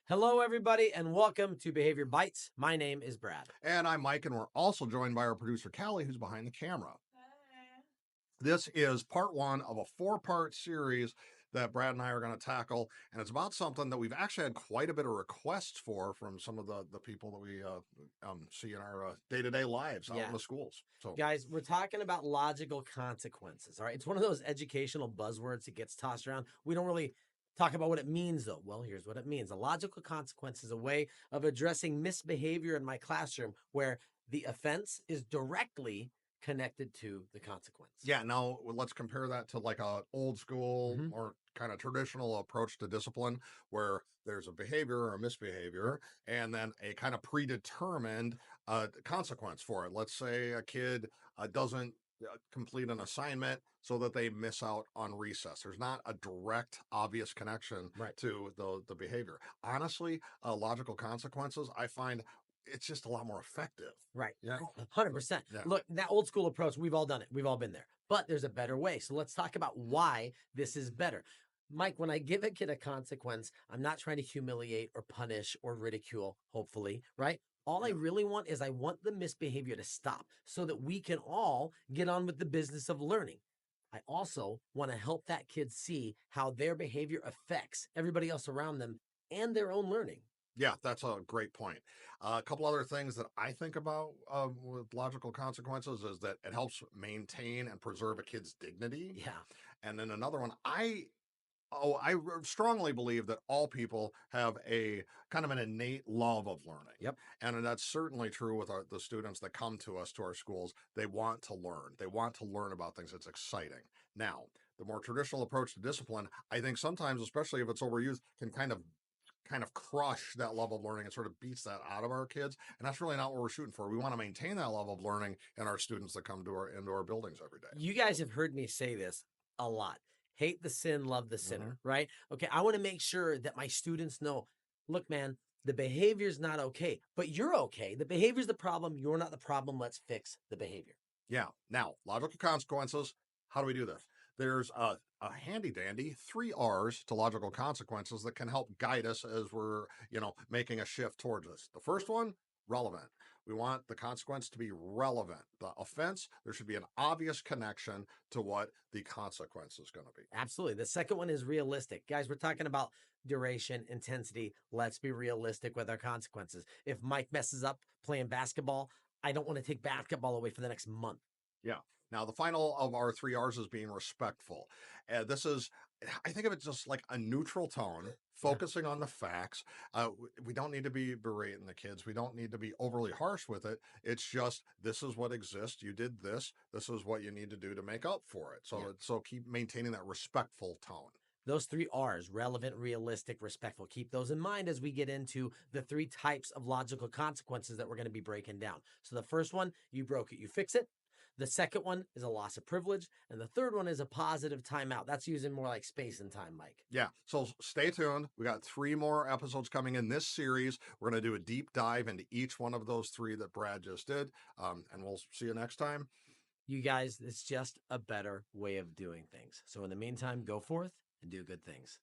Hello, everybody, and welcome to Behavior Bites. My name is Brad. And I'm Mike, and we're also joined by our producer, Callie, who's behind the camera. This is part one of a four-part series that Brad and I are going to tackle, and it's about something that we've actually had quite a bit of requests for from some of the people that we see in our day-to-day lives out in the schools. So, guys, we're talking about logical consequences. All right, it's one of those educational buzzwords that gets tossed around. We don't really talk about what it means, though. Well, here's what it means: a logical consequence is a way of addressing misbehavior in my classroom where the offense is directly connected to the consequence. Yeah, now let's compare that to like a old school or kind of traditional approach to discipline where there's a behavior or a misbehavior and then a kind of predetermined consequence for it. Let's say a kid doesn't complete an assignment so that they miss out on recess. There's not a direct, obvious connection to the behavior. Honestly, logical consequences, I find it's just a lot more effective. Right. Yeah. 100%. Yeah. Look, that old school approach, we've all done it. We've all been there. But there's a better way. So let's talk about why this is better. Mike, when I give a kid a consequence, I'm not trying to humiliate or punish or ridicule, hopefully, right? All I really want is I want the misbehavior to stop so that we can all get on with the business of learning. I also want to help that kid see how their behavior affects everybody else around them and their own learning. Yeah, that's a great point. A couple other things that I think about with logical consequences is that it helps maintain and preserve a kid's dignity. Yeah. And then another one, strongly believe that all people have a kind of an innate love of learning. Yep. And that's certainly true with the students that come to us, to our schools. They want to learn. They want to learn about things. It's exciting. Now, the more traditional approach to discipline, I think sometimes, especially if it's overused, can kind of crush that level of learning and sort of beats that out of our kids. And that's really not what we're shooting for. We want to maintain that level of learning in our students that come to into our buildings every day. You guys have heard me say this a lot. Hate the sin, love the sinner, right? Okay, I want to make sure that my students know, look, man, the behavior's not okay, but you're okay. The behavior's the problem. You're not the problem. Let's fix the behavior. Yeah. Now, logical consequences. How do we do this? There's a handy dandy 3 R's to logical consequences that can help guide us as we're, making a shift towards this. The first one, relevant. We want the consequence to be relevant. The offense, there should be an obvious connection to what the consequence is going to be. Absolutely. The second one is realistic. Guys, we're talking about duration, intensity. Let's be realistic with our consequences. If Mike messes up playing basketball, I don't want to take basketball away for the next month. Yeah. Now, the final of our 3 R's is being respectful. This is, I think of it just like a neutral tone, focusing on the facts. We don't need to be berating the kids. We don't need to be overly harsh with it. It's just, this is what exists. You did this. This is what you need to do to make up for it. So keep maintaining that respectful tone. Those 3 R's, relevant, realistic, respectful. Keep those in mind as we get into the 3 types of logical consequences that we're going to be breaking down. So the first one, you broke it, you fix it. The second one is a loss of privilege. And the third one is a positive timeout. That's using more like space and time, Mike. Yeah. So stay tuned. We got 3 more episodes coming in this series. We're going to do a deep dive into each one of those 3 that Brad just did. And we'll see you next time. You guys, it's just a better way of doing things. So in the meantime, go forth and do good things.